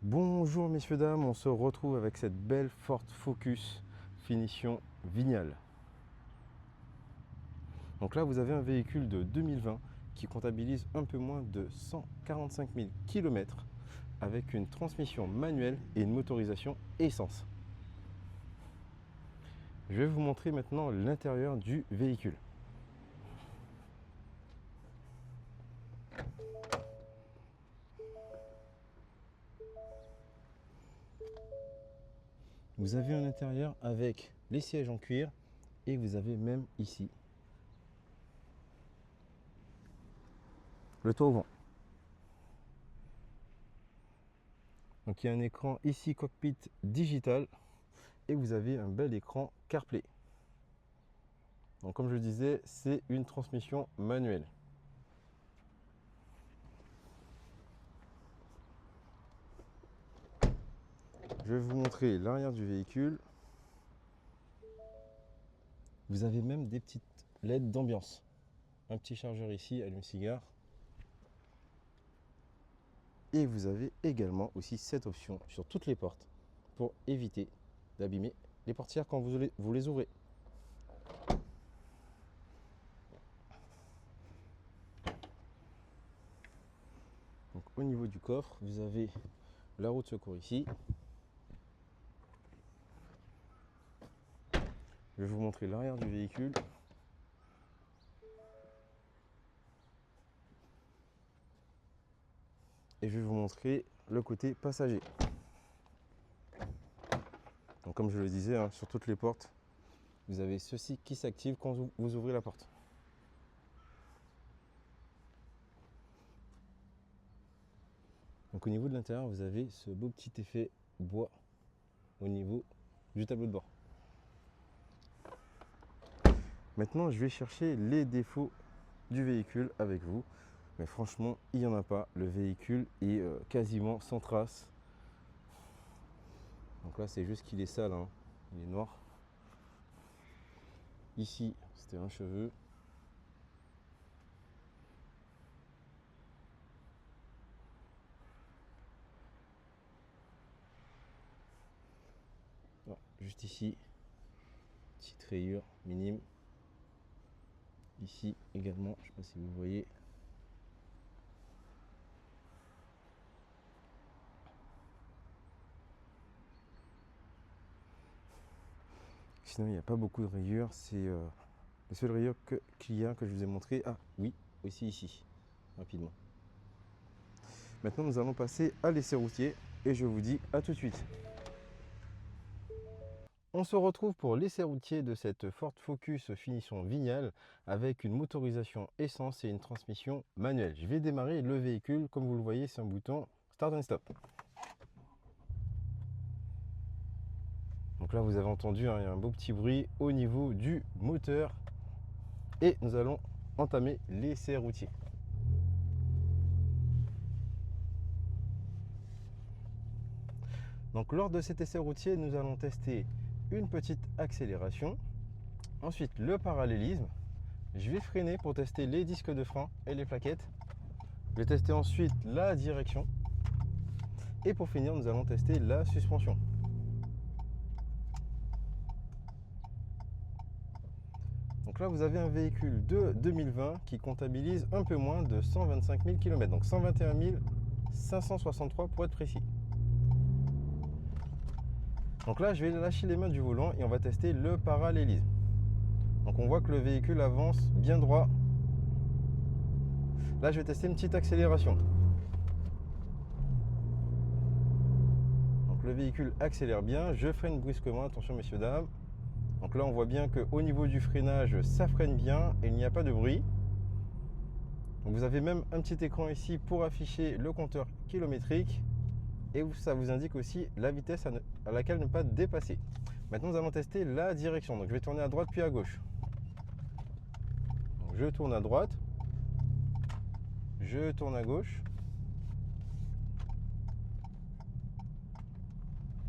Bonjour messieurs dames, on se retrouve avec cette belle Ford Focus finition Vignale. Donc là vous avez un véhicule de 2020 qui comptabilise un peu moins de 145 000 km avec une transmission manuelle et une motorisation essence. Je vais vous montrer maintenant l'intérieur du véhicule. Vous avez un intérieur avec les sièges en cuir et vous avez même ici le toit au vent. Donc il y a un écran ici cockpit digital et vous avez un bel écran CarPlay. Donc comme je le disais, c'est une transmission manuelle. Je vais vous montrer l'arrière du véhicule. Vous avez même des petites LED d'ambiance. Un petit chargeur ici, allume-cigare. Et vous avez également aussi cette option sur toutes les portes pour éviter d'abîmer les portières quand vous les ouvrez. Donc, au niveau du coffre, vous avez la roue de secours ici. Je vais vous montrer l'arrière du véhicule. Et je vais vous montrer le côté passager. Donc comme je le disais, hein, sur toutes les portes, vous avez ceci qui s'active quand vous ouvrez la porte. Donc au niveau de l'intérieur, vous avez ce beau petit effet bois au niveau du tableau de bord. Maintenant, je vais chercher les défauts du véhicule avec vous. Mais franchement, il n'y en a pas. Le véhicule est quasiment sans trace. Donc là, c'est juste qu'il est sale, hein. Il est noir. Ici, c'était un cheveu. Non, juste ici, petite rayure minime. Ici également, je ne sais pas si vous voyez. Sinon, il n'y a pas beaucoup de rayures. C'est les seules rayures qu'il y a que je vous ai montré. Ah oui, aussi ici, rapidement. Maintenant, nous allons passer à l'essai routier et je vous dis à tout de suite. On se retrouve pour l'essai routier de cette Ford Focus finition Vignale avec une motorisation essence et une transmission manuelle. Je vais démarrer le véhicule. Comme vous le voyez, c'est un bouton Start and Stop. Donc là, vous avez entendu, hein, il y a un beau petit bruit au niveau du moteur. Et nous allons entamer l'essai routier. Donc lors de cet essai routier, nous allons tester une petite accélération. Ensuite, le parallélisme. Je vais freiner pour tester les disques de frein et les plaquettes. Je vais tester ensuite la direction. Et pour finir, nous allons tester la suspension. Donc là, vous avez un véhicule de 2020 qui comptabilise un peu moins de 125 000 km. Donc 121 563 pour être précis. Donc là, je vais lâcher les mains du volant et on va tester le parallélisme. Donc on voit que le véhicule avance bien droit. Là, je vais tester une petite accélération. Donc le véhicule accélère bien. Je freine brusquement. Attention, messieurs, dames. Donc là, on voit bien qu'au niveau du freinage, ça freine bien et il n'y a pas de bruit. Donc vous avez même un petit écran ici pour afficher le compteur kilométrique. Et ça vous indique aussi la vitesse à laquelle ne pas dépasser. Maintenant, nous allons tester la direction. Donc je vais tourner à droite puis à gauche. Donc, je tourne à droite. Je tourne à gauche.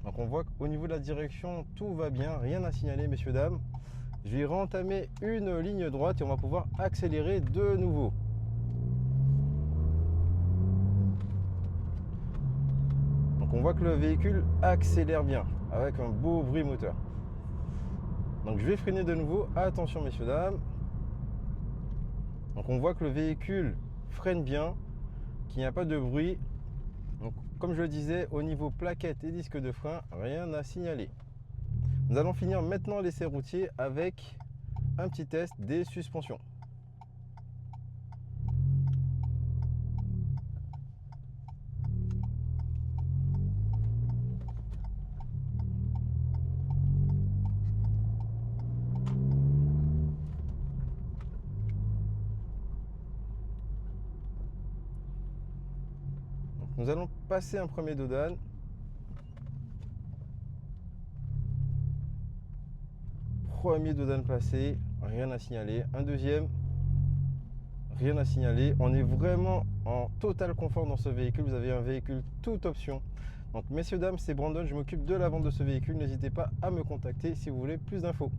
Donc on voit qu'au niveau de la direction, tout va bien, rien à signaler, messieurs, dames. Je vais rentamer une ligne droite et on va pouvoir accélérer de nouveau. Donc on voit que le véhicule accélère bien avec un beau bruit moteur. Donc je vais freiner de nouveau. Attention messieurs dames. Donc on voit que le véhicule freine bien, qu'il n'y a pas de bruit. Donc comme je le disais, au niveau plaquettes et disques de frein, rien à signaler. Nous allons finir maintenant l'essai routier avec un petit test des suspensions. Donc, nous allons passer un premier dodan. Premier dodan passé, rien à signaler. Un deuxième, rien à signaler. On est vraiment en total confort dans ce véhicule. Vous avez un véhicule toute option. Donc messieurs dames, c'est Brandon, je m'occupe de la vente de ce véhicule. N'hésitez pas à me contacter si vous voulez plus d'infos.